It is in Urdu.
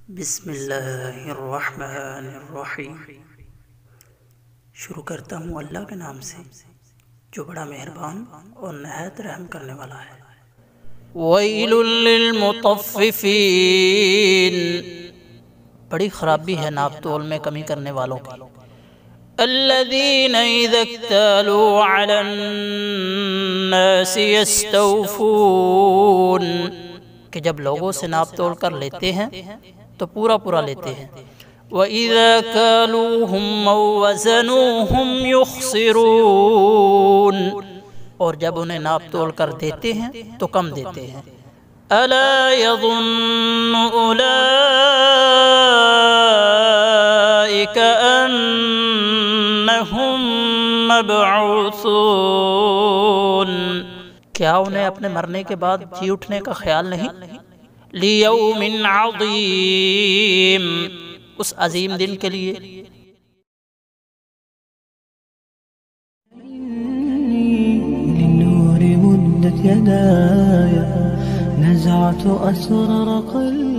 بسم اللہ الرحمن الرحیم۔ شروع کرتا ہوں اللہ کے نام سے جو بڑا مہربان اور نہایت رحم کرنے والا ہے۔ ویل للمطففین، بڑی خرابی ہے ناپ تول میں کمی کرنے والوں کی۔ الذین اذا اکتالوا علی الناس یستوفون، کہ جب لوگوں سے ناپ تول کر لیتے ہیں تو پورا پورا لیتے ہیں۔ وَإِذَا كَالُوهُمْ أَوْ وَزَنُوهُمْ يُخْسِرُونَ، اور جب انہیں ناپ تول کر دیتے ہیں تو کم دیتے ہیں۔ أَلَا يَظُنُّ أُولَئِكَ أَنَّهُمْ مَبْعُوثُونَ، کیا انہیں اپنے مرنے کے بعد جی اٹھنے کا خیال نہیں؟ لیوم عظیم، اس عظیم دن کے لیے۔ للنور مدت يداي، نزعت أسرار قلبي